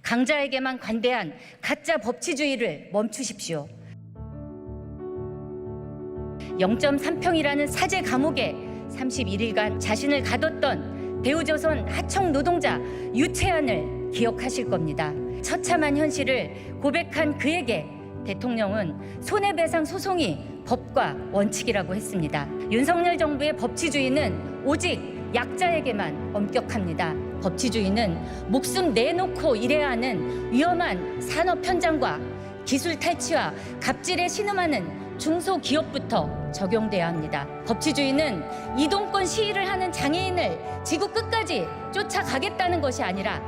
강자에게만 관대한 가짜 법치주의를 멈추십시오. 0.3평이라는 사제 감옥에 31일간 자신을 가뒀던 대우조선 하청 노동자 유채안을 기억하실 겁니다. 처참한 현실을 고백한 그에게 대통령은 손해배상 소송이 법과 원칙이라고 했습니다. 윤석열 정부의 법치주의는 오직 약자에게만 엄격합니다. 법치주의는 목숨 내놓고 일해야 하는 위험한 산업 현장과 기술 탈취와 갑질에 신음하는 중소기업부터 적용돼야 합니다. 법치주의는 이동권 시위를 하는 장애인을 지구 끝까지 쫓아가겠다는 것이 아니라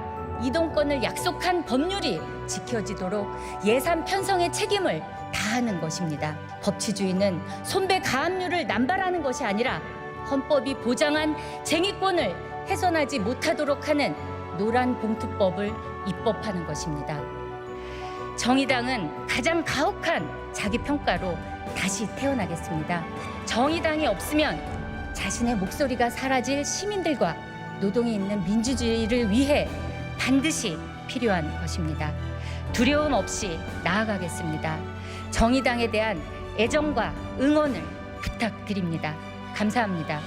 이동권을 약속한 법률이 지켜지도록 예산 편성의 책임을 다하는 것입니다. 법치주의는 손배 가압류를 남발하는 것이 아니라 헌법이 보장한 쟁의권을 훼손하지 못하도록 하는 노란봉투법을 입법하는 것입니다. 정의당은 가장 가혹한 자기평가로 다시 태어나겠습니다. 정의당이 없으면 자신의 목소리가 사라질 시민들과 노동이 있는 민주주의를 위해 반드시 필요한 것입니다. 두려움 없이 나아가겠습니다. 정의당에 대한 애정과 응원을 부탁드립니다. 감사합니다.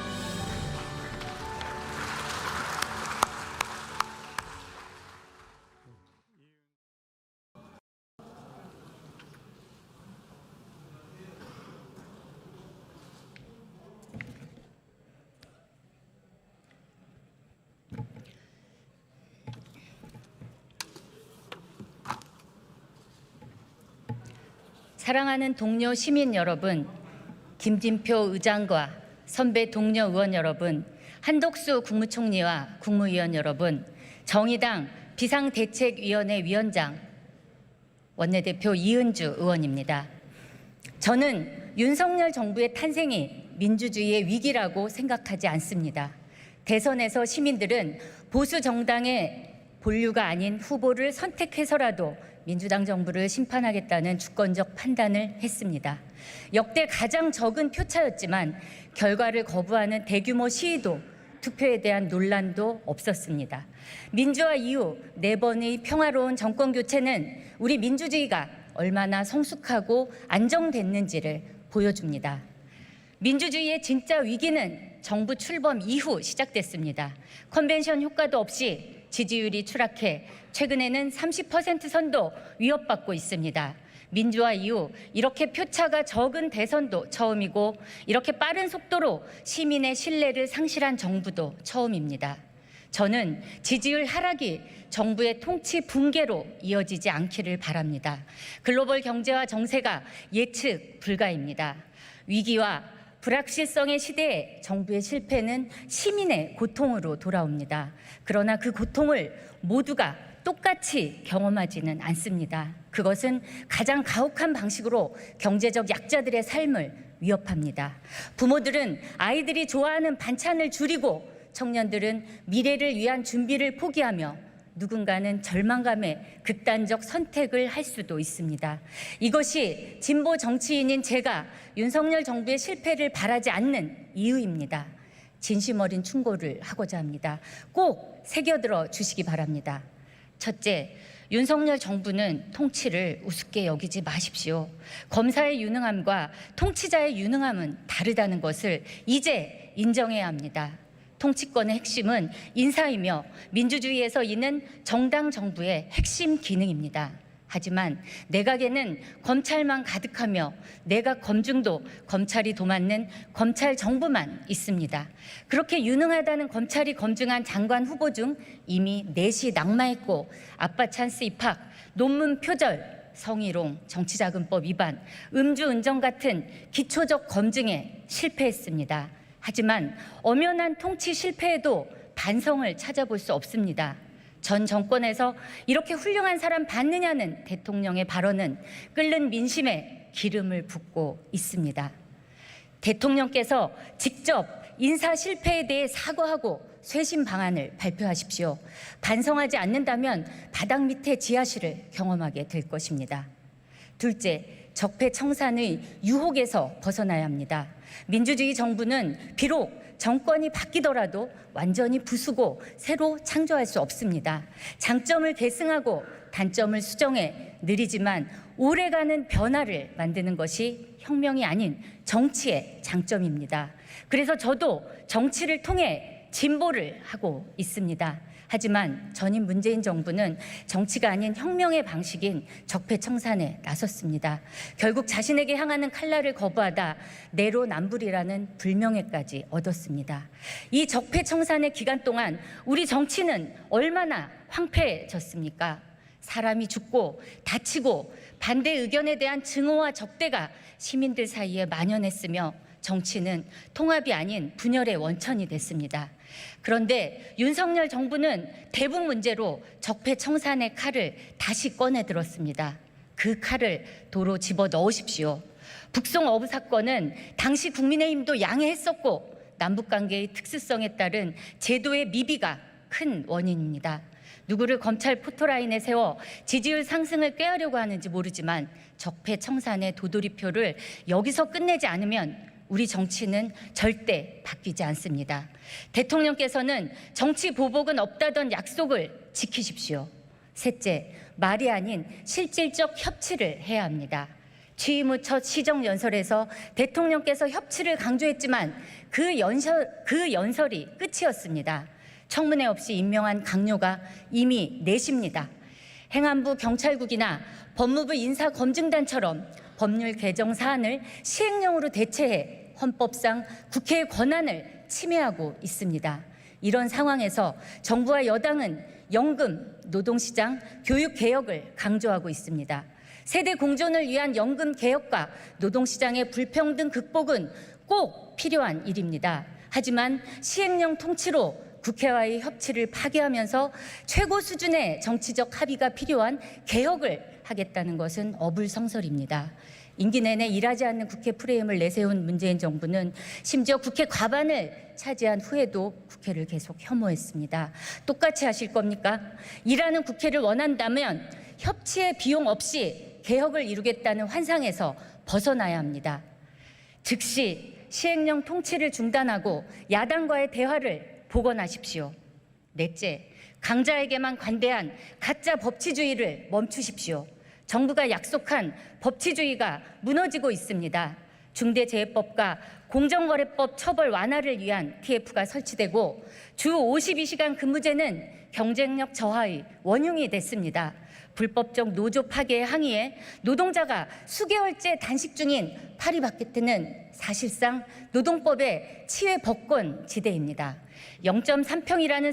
사랑하는 동료 시민 여러분, 김진표 의장과 선배 동료 의원 여러분, 한독수 국무총리와 국무위원 여러분, 정의당 비상대책위원회 위원장, 원내대표 이은주 의원입니다. 저는 윤석열 정부의 탄생이 민주주의의 위기라고 생각하지 않습니다. 대선에서 시민들은 보수 정당의 본류가 아닌 후보를 선택해서라도 민주당 정부를 심판하겠다는 주권적 판단을 했습니다. 역대 가장 적은 표차였지만 결과를 거부하는 대규모 시위도 투표에 대한 논란도 없었습니다. 민주화 이후 4번의 평화로운 정권 교체는 우리 민주주의가 얼마나 성숙하고 안정됐는지를 보여줍니다. 민주주의의 진짜 위기는 정부 출범 이후 시작됐습니다. 컨벤션 효과도 없이 지지율이 추락해 최근에는 30% 선도 위협받고 있습니다. 민주화 이후 이렇게 표차가 적은 대선도 처음이고 이렇게 빠른 속도로 시민의 신뢰를 상실한 정부도 처음입니다. 저는 지지율 하락이 정부의 통치 붕괴로 이어지지 않기를 바랍니다. 글로벌 경제와 정세가 예측 불가입니다. 위기와 불확실성의 시대에 정부의 실패는 시민의 고통으로 돌아옵니다. 그러나 그 고통을 모두가 똑같이 경험하지는 않습니다. 그것은 가장 가혹한 방식으로 경제적 약자들의 삶을 위협합니다. 부모들은 아이들이 좋아하는 반찬을 줄이고 청년들은 미래를 위한 준비를 포기하며 누군가는 절망감에 극단적 선택을 할 수도 있습니다. 이것이 진보 정치인인 제가 윤석열 정부의 실패를 바라지 않는 이유입니다. 진심 어린 충고를 하고자 합니다. 꼭 새겨들어 주시기 바랍니다. 첫째, 윤석열 정부는 통치를 우습게 여기지 마십시오. 검사의 유능함과 통치자의 유능함은 다르다는 것을 이제 인정해야 합니다. 통치권의 핵심은 인사이며 민주주의에서 이는 정당 정부의 핵심 기능입니다. 하지만 내각에는 검찰만 가득하며 내각 검증도 검찰이 도맡는 검찰 정부만 있습니다. 그렇게 유능하다는 검찰이 검증한 장관 후보 중 이미 넷이 낙마했고 아빠 찬스 입학, 논문 표절, 성희롱, 정치자금법 위반, 음주운전 같은 기초적 검증에 실패했습니다. 하지만 엄연한 통치 실패에도 반성을 찾아볼 수 없습니다. 전 정권에서 이렇게 훌륭한 사람 봤느냐는 대통령의 발언은 끓는 민심에 기름을 붓고 있습니다. 대통령께서 직접 인사 실패에 대해 사과하고 쇄신 방안을 발표하십시오. 반성하지 않는다면 바닥 밑에 지하실을 경험하게 될 것입니다. 둘째, 적폐청산의 유혹에서 벗어나야 합니다. 민주주의 정부는 비록 정권이 바뀌더라도 완전히 부수고 새로 창조할 수 없습니다. 장점을 계승하고 단점을 수정해 느리지만 오래가는 변화를 만드는 것이 혁명이 아닌 정치의 장점입니다. 그래서 저도 정치를 통해 진보를 하고 있습니다. 하지만 전임 문재인 정부는 정치가 아닌 혁명의 방식인 적폐청산에 나섰습니다. 결국 자신에게 향하는 칼날을 거부하다 내로남불이라는 불명예까지 얻었습니다. 이 적폐청산의 기간 동안 우리 정치는 얼마나 황폐해졌습니까? 사람이 죽고 다치고 반대 의견에 대한 증오와 적대가 시민들 사이에 만연했으며 정치는 통합이 아닌 분열의 원천이 됐습니다. 그런데 윤석열 정부는 대북 문제로 적폐청산의 칼을 다시 꺼내 들었습니다. 그 칼을 도로 집어 넣으십시오. 북송 어부 사건은 당시 국민의힘도 양해했었고 남북관계의 특수성에 따른 제도의 미비가 큰 원인입니다. 누구를 검찰 포토라인에 세워 지지율 상승을 꾀하려고 하는지 모르지만 적폐청산의 도돌이표를 여기서 끝내지 않으면 우리 정치는 절대 바뀌지 않습니다. 대통령께서는 정치 보복은 없다던 약속을 지키십시오. 셋째, 말이 아닌 실질적 협치를 해야 합니다. 취임 후 첫 시정연설에서 대통령께서 협치를 강조했지만 그 연설이 끝이었습니다. 청문회 없이 임명한 강요가 이미 내십니다. 행안부 경찰국이나 법무부 인사검증단처럼 법률 개정 사안을 시행령으로 대체해 헌법상 국회의 권한을 침해하고 있습니다. 이런 상황에서 정부와 여당은 연금, 노동시장, 교육개혁을 강조하고 있습니다. 세대 공존을 위한 연금 개혁과 노동시장의 불평등 극복은 꼭 필요한 일입니다. 하지만 시행령 통치로 국회와의 협치를 파괴하면서 최고 수준의 정치적 합의가 필요한 개혁을 하겠다는 것은 어불성설입니다. 임기 내내 일하지 않는 국회 프레임을 내세운 문재인 정부는 심지어 국회 과반을 차지한 후에도 국회를 계속 혐오했습니다. 똑같이 하실 겁니까? 일하는 국회를 원한다면 협치의 비용 없이 개혁을 이루겠다는 환상에서 벗어나야 합니다. 즉시 시행령 통치를 중단하고 야당과의 대화를 복원하십시오. 넷째, 강자에게만 관대한 가짜 법치주의를 멈추십시오. 정부가 약속한 법치주의가 무너지고 있습니다. 중대재해법과 공정거래법 처벌 완화를 위한 TF가 설치되고 주 52시간 근무제는 경쟁력 저하의 원흉이 됐습니다. 불법적 노조 파괴에 항의해 노동자가 수개월째 단식 중인 파리바게뜨는 사실상 노동법의 치외 법권 지대입니다. 0.3평이라는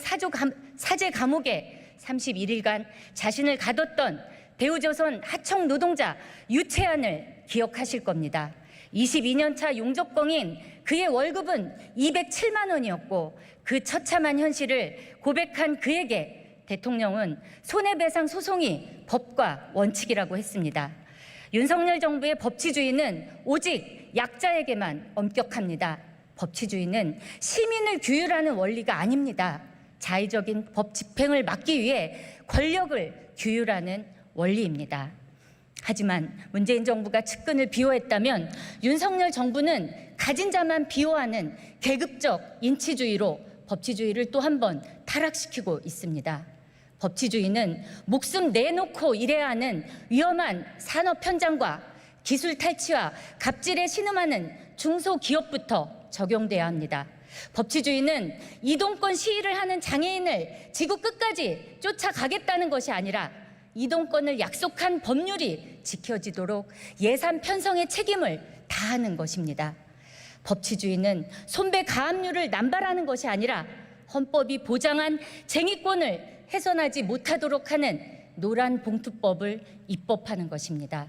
사제 감옥에 31일간 자신을 가뒀던 대우조선 하청 노동자 유채안을 기억하실 겁니다. 22년 차 용접공인 그의 월급은 207만 원이었고 그 처참한 현실을 고백한 그에게 대통령은 손해배상 소송이 법과 원칙이라고 했습니다. 윤석열 정부의 법치주의는 오직 약자에게만 엄격합니다. 법치주의는 시민을 규율하는 원리가 아닙니다. 자의적인 법 집행을 막기 위해 권력을 규율하는 원리입니다. 하지만 문재인 정부가 측근을 비호했다면 윤석열 정부는 가진 자만 비호하는 계급적 인치주의로 법치주의를 또 한 번 타락시키고 있습니다. 법치주의는 목숨 내놓고 일해야 하는 위험한 산업 현장과 기술 탈취와 갑질에 신음하는 중소기업부터 적용돼야 합니다. 법치주의는 이동권 시위를 하는 장애인을 지구 끝까지 쫓아가겠다는 것이 아니라 이동권을 약속한 법률이 지켜지도록 예산 편성의 책임을 다하는 것입니다. 법치주의는 손배 가압류를 남발하는 것이 아니라 헌법이 보장한 쟁의권을 훼손하지 못하도록 하는 노란봉투법을 입법하는 것입니다.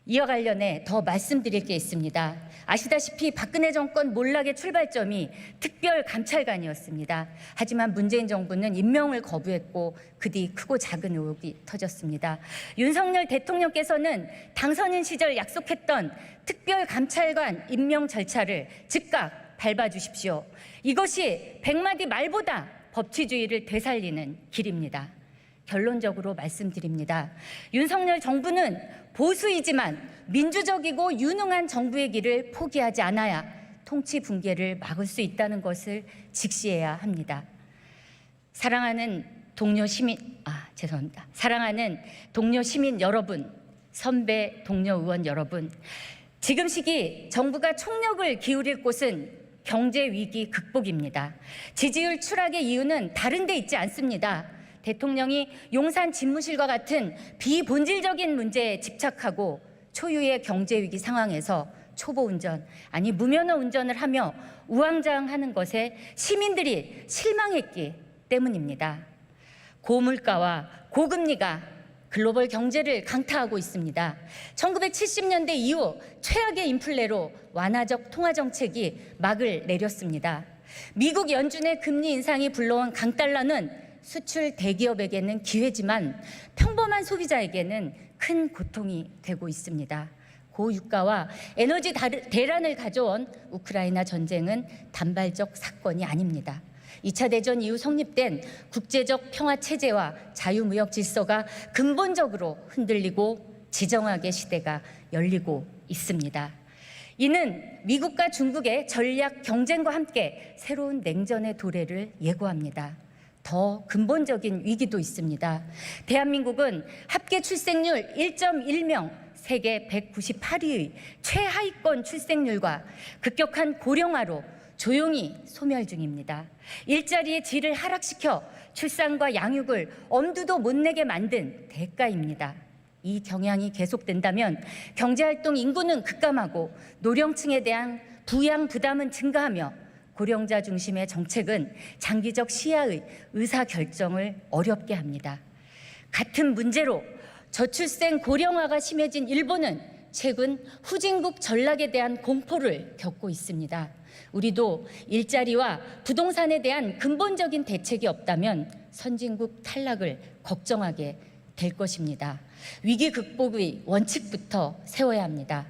이와 관련해 더 말씀드릴 게 있습니다. 아시다시피 박근혜 정권 몰락의 출발점이 특별감찰관이었습니다. 하지만 문재인 정부는 임명을 거부했고 그 뒤 크고 작은 의혹이 터졌습니다. 윤석열 대통령께서는 당선인 시절 약속했던 특별감찰관 임명 절차를 즉각 밟아주십시오. 이것이 100마디 말보다 법치주의를 되살리는 길입니다. 결론적으로 말씀드립니다. 윤석열 정부는 보수이지만 민주적이고 유능한 정부의 길을 포기하지 않아야 통치 붕괴를 막을 수 있다는 것을 직시해야 합니다. 사랑하는 동료 시민 여러분, 선배 동료 의원 여러분, 지금 시기 정부가 총력을 기울일 곳은 경제 위기 극복입니다. 지지율 추락의 이유는 다른 데 있지 않습니다. 대통령이 용산 집무실과 같은 비본질적인 문제에 집착하고 초유의 경제 위기 상황에서 초보 운전, 아니 무면허 운전을 하며 우왕좌왕하는 것에 시민들이 실망했기 때문입니다. 고물가와 고금리가 글로벌 경제를 강타하고 있습니다. 1970년대 이후 최악의 인플레로 완화적 통화 정책이 막을 내렸습니다. 미국 연준의 금리 인상이 불러온 강달러는 수출 대기업에게는 기회지만 평범한 소비자에게는 큰 고통이 되고 있습니다. 고유가와 에너지 대란을 가져온 우크라이나 전쟁은 단발적 사건이 아닙니다. 2차 대전 이후 성립된 국제적 평화 체제와 자유무역 질서가 근본적으로 흔들리고 지정학의 시대가 열리고 있습니다. 이는 미국과 중국의 전략 경쟁과 함께 새로운 냉전의 도래를 예고합니다. 더 근본적인 위기도 있습니다. 대한민국은 합계 출생률 1.1명, 세계 198위의 최하위권 출생률과 급격한 고령화로 조용히 소멸 중입니다. 일자리의 질을 하락시켜 출산과 양육을 엄두도 못 내게 만든 대가입니다. 이 경향이 계속된다면 경제활동 인구는 급감하고 노령층에 대한 부양 부담은 증가하며 고령자 중심의 정책은 장기적 시야의 의사결정을 어렵게 합니다. 같은 문제로 저출생 고령화가 심해진 일본은 최근 후진국 전락에 대한 공포를 겪고 있습니다. 우리도 일자리와 부동산에 대한 근본적인 대책이 없다면 선진국 탈락을 걱정하게 될 것입니다. 위기 극복의 원칙부터 세워야 합니다.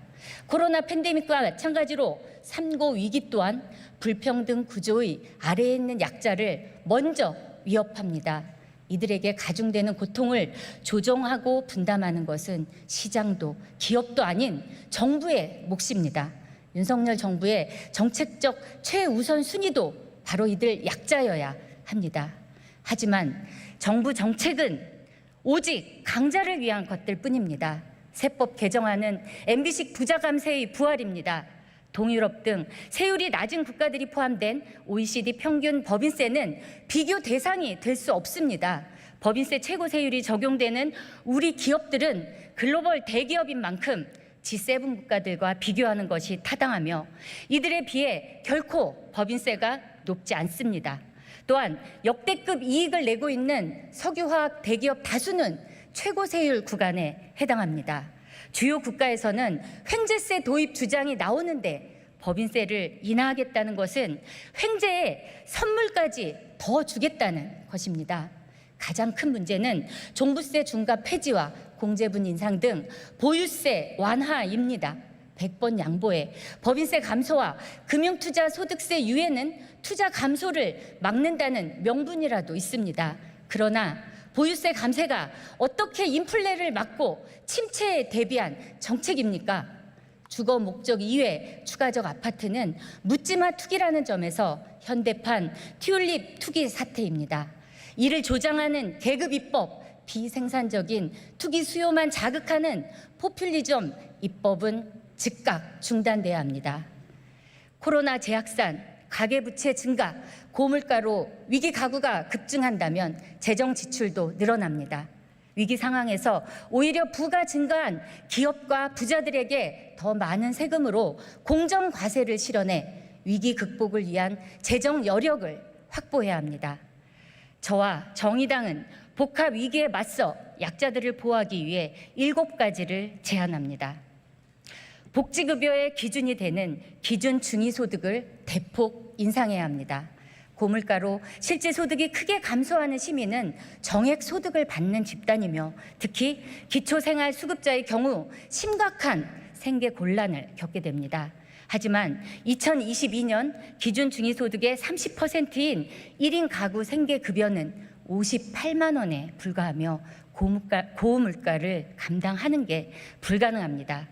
코로나 팬데믹과 마찬가지로 3고 위기 또한 불평등 구조의 아래에 있는 약자를 먼저 위협합니다. 이들에게 가중되는 고통을 조정하고 분담하는 것은 시장도 기업도 아닌 정부의 몫입니다. 윤석열 정부의 정책적 최우선 순위도 바로 이들 약자여야 합니다. 하지만 정부 정책은 오직 강자를 위한 것들 뿐입니다. 세법 개정안은 MB식 부자 감세의 부활입니다. 동유럽 등 세율이 낮은 국가들이 포함된 OECD 평균 법인세는 비교 대상이 될 수 없습니다. 법인세 최고 세율이 적용되는 우리 기업들은 글로벌 대기업인 만큼 G7 국가들과 비교하는 것이 타당하며 이들에 비해 결코 법인세가 높지 않습니다. 또한 역대급 이익을 내고 있는 석유화학 대기업 다수는 최고 세율 구간에 해당합니다. 주요 국가에서는 횡재세 도입 주장이 나오는데 법인세를 인하하겠다는 것은 횡재에 선물까지 더 주겠다는 것입니다. 가장 큰 문제는 종부세 중과 폐지와 공제분 인상 등 보유세 완화입니다. 100번 양보해 법인세 감소와 금융투자 소득세 유예는 투자 감소를 막는다는 명분이라도 있습니다. 그러나 보유세 감세가 어떻게 인플레를 막고 침체에 대비한 정책입니까? 주거 목적 이외 추가적 아파트는 묻지마 투기라는 점에서 현대판 튤립 투기 사태입니다. 이를 조장하는 계급 입법, 비생산적인 투기 수요만 자극하는 포퓰리즘 입법은 즉각 중단돼야 합니다. 코로나 재확산, 가계부채 증가, 고물가로 위기 가구가 급증한다면 재정 지출도 늘어납니다. 위기 상황에서 오히려 부가 증가한 기업과 부자들에게 더 많은 세금으로 공정과세를 실현해 위기 극복을 위한 재정 여력을 확보해야 합니다. 저와 정의당은 복합 위기에 맞서 약자들을 보호하기 위해 7가지를 제안합니다. 복지급여의 기준이 되는 기준 중위소득을 대폭 인상해야 합니다. 고물가로 실제 소득이 크게 감소하는 시민은 정액 소득을 받는 집단이며 특히 기초생활수급자의 경우 심각한 생계 곤란을 겪게 됩니다. 하지만 2022년 기준 중위소득의 30%인 1인 가구 생계급여는 58만 원에 불과하며 고물가를 감당하는 게 불가능합니다.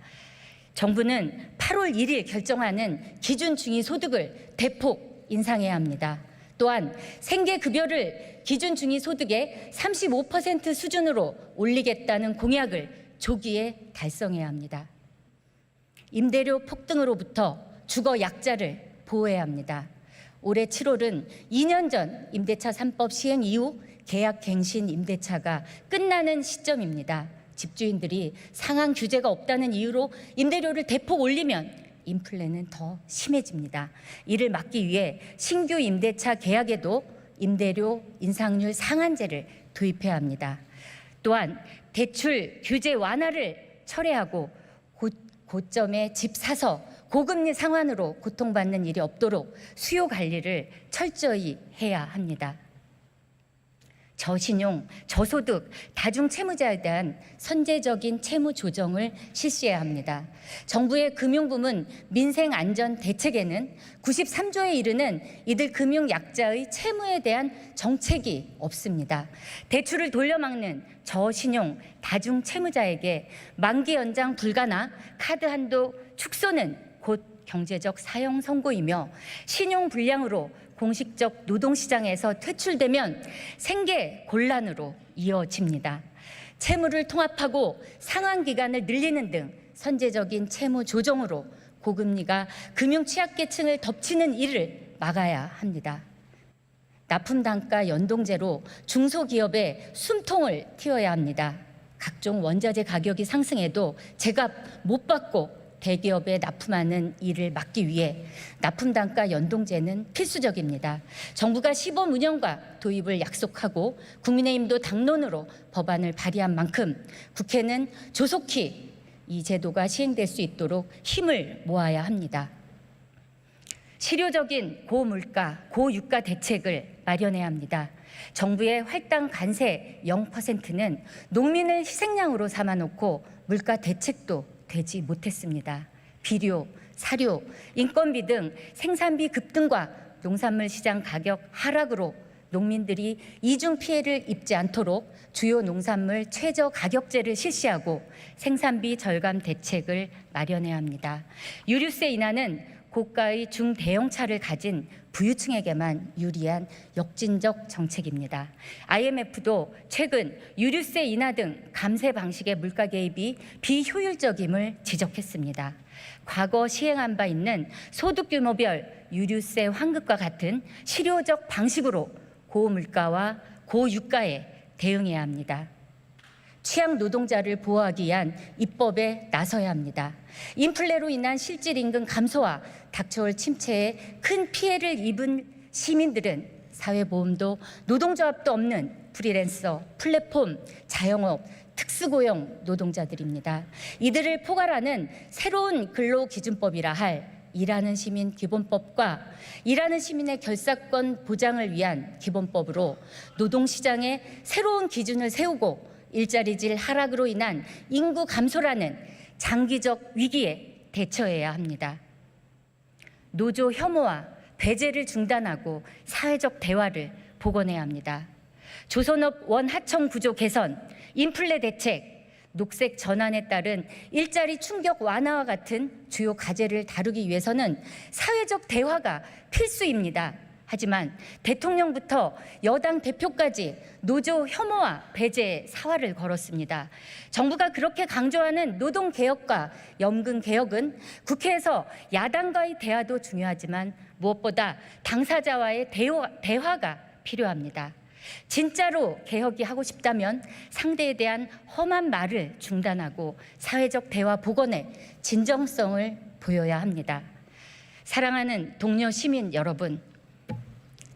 정부는 8월 1일 결정하는 기준 중위소득을 대폭 인상해야 합니다. 또한 생계급여를 기준 중위소득의 35% 수준으로 올리겠다는 공약을 조기에 달성해야 합니다. 임대료 폭등으로부터 주거 약자를 보호해야 합니다. 올해 7월은 2년 전 임대차 3법 시행 이후 계약갱신 임대차가 끝나는 시점입니다. 집주인들이 상한 규제가 없다는 이유로 임대료를 대폭 올리면 인플레는 더 심해집니다. 이를 막기 위해 신규 임대차 계약에도 임대료 인상률 상한제를 도입해야 합니다. 또한 대출 규제 완화를 철회하고 고점에 집 사서 고금리 상환으로 고통받는 일이 없도록 수요 관리를 철저히 해야 합니다. 저신용, 저소득, 다중채무자에 대한 선제적인 채무 조정을 실시해야 합니다. 정부의 금융부문 민생안전대책에는 93조에 이르는 이들 금융약자의 채무에 대한 정책이 없습니다. 대출을 돌려막는 저신용, 다중채무자에게 만기 연장 불가나 카드 한도 축소는 곧 경제적 사형 선고이며 신용 불량으로 공식적 노동시장에서 퇴출되면 생계 곤란으로 이어집니다. 채무를 통합하고 상환 기간을 늘리는 등 선제적인 채무 조정으로 고금리가 금융 취약계층을 덮치는 일을 막아야 합니다. 납품 단가 연동제로 중소기업의 숨통을 틔워야 합니다. 각종 원자재 가격이 상승해도 제값 못 받고 대기업에 납품하는 일을 막기 위해 납품 단가 연동제는 필수적입니다. 정부가 시범 운영과 도입을 약속하고 국민의힘도 당론으로 법안을 발의한 만큼 국회는 조속히 이 제도가 시행될 수 있도록 힘을 모아야 합니다. 실효적인 고물가, 고유가 대책을 마련해야 합니다. 정부의 할당 관세 0%는 농민을 희생양으로 삼아놓고 물가 대책도 되지 못했습니다. 비료, 사료, 인건비 등 생산비 급등과 농산물 시장 가격 하락으로 농민들이 이중 피해를 입지 않도록 주요 농산물 최저 가격제를 실시하고 생산비 절감 대책을 마련해야 합니다. 유류세 인하는 고가의 중대형차를 가진 부유층에게만 유리한 역진적 정책입니다. IMF도 최근 유류세 인하 등 감세 방식의 물가 개입이 비효율적임을 지적했습니다. 과거 시행한 바 있는 소득 규모별 유류세 환급과 같은 실효적 방식으로 고물가와 고유가에 대응해야 합니다. 취약 노동자를 보호하기 위한 입법에 나서야 합니다. 인플레로 인한 실질 임금 감소와 닥쳐올 침체에 큰 피해를 입은 시민들은 사회보험도 노동조합도 없는 프리랜서, 플랫폼, 자영업, 특수고용 노동자들입니다. 이들을 포괄하는 새로운 근로기준법이라 할 일하는 시민 기본법과 일하는 시민의 결사권 보장을 위한 기본법으로 노동시장에 새로운 기준을 세우고 일자리질 하락으로 인한 인구 감소라는 장기적 위기에 대처해야 합니다. 노조 혐오와 배제를 중단하고 사회적 대화를 복원해야 합니다. 조선업 원하청 구조 개선, 인플레 대책, 녹색 전환에 따른 일자리 충격 완화와 같은 주요 과제를 다루기 위해서는 사회적 대화가 필수입니다. 하지만 대통령부터 여당 대표까지 노조 혐오와 배제에 사활을 걸었습니다. 정부가 그렇게 강조하는 노동개혁과 연금개혁은 국회에서 야당과의 대화도 중요하지만 무엇보다 당사자와의 대화가 필요합니다. 진짜로 개혁이 하고 싶다면 상대에 대한 험한 말을 중단하고 사회적 대화 복원에 진정성을 보여야 합니다. 사랑하는 동료 시민 여러분,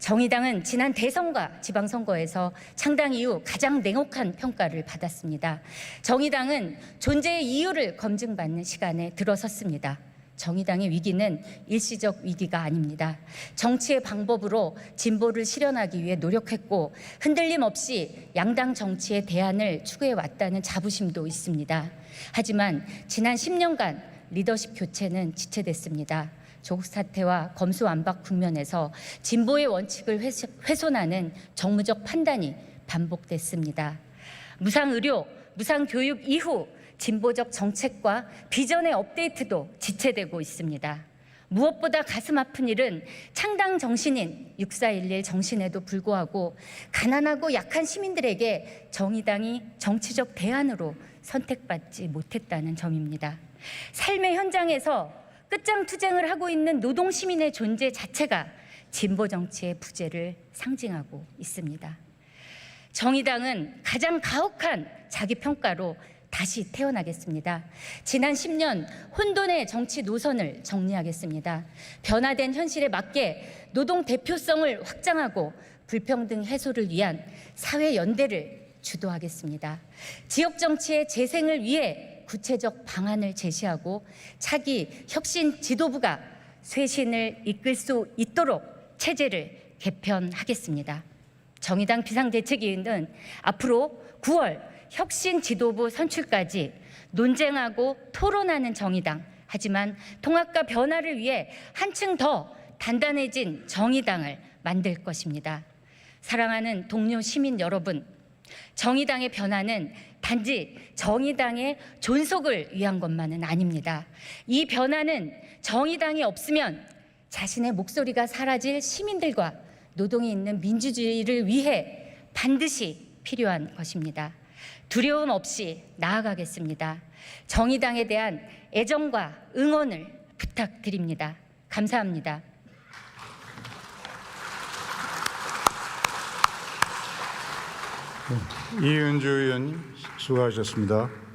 정의당은 지난 대선과 지방선거에서 창당 이후 가장 냉혹한 평가를 받았습니다. 정의당은 존재의 이유를 검증받는 시간에 들어섰습니다. 정의당의 위기는 일시적 위기가 아닙니다. 정치의 방법으로 진보를 실현하기 위해 노력했고 흔들림 없이 양당 정치의 대안을 추구해왔다는 자부심도 있습니다. 하지만 지난 10년간 리더십 교체는 지체됐습니다. 조국 사태와 검수완박 국면에서 진보의 원칙을 훼손하는 정무적 판단이 반복됐습니다. 무상의료, 무상교육 이후 진보적 정책과 비전의 업데이트도 지체되고 있습니다. 무엇보다 가슴 아픈 일은 창당 정신인 6411 정신에도 불구하고 가난하고 약한 시민들에게 정의당이 정치적 대안으로 선택받지 못했다는 점입니다. 삶의 현장에서 끝장 투쟁을 하고 있는 노동 시민의 존재 자체가 진보 정치의 부재를 상징하고 있습니다. 정의당은 가장 가혹한 자기 평가로 다시 태어나겠습니다. 지난 10년 혼돈의 정치 노선을 정리하겠습니다. 변화된 현실에 맞게 노동 대표성을 확장하고 불평등 해소를 위한 사회 연대를 주도하겠습니다. 지역 정치의 재생을 위해 구체적 방안을 제시하고 차기 혁신 지도부가 쇄신을 이끌 수 있도록 체제를 개편하겠습니다. 정의당 비상대책위는 앞으로 9월 혁신 지도부 선출까지 논쟁하고 토론하는 정의당, 하지만 통합과 변화를 위해 한층 더 단단해진 정의당을 만들 것입니다. 사랑하는 동료 시민 여러분, 정의당의 변화는 단지 정의당의 존속을 위한 것만은 아닙니다. 이 변화는 정의당이 없으면 자신의 목소리가 사라질 시민들과 노동이 있는 민주주의를 위해 반드시 필요한 것입니다. 두려움 없이 나아가겠습니다. 정의당에 대한 애정과 응원을 부탁드립니다. 감사합니다. 이은주 의원님 수고하셨습니다.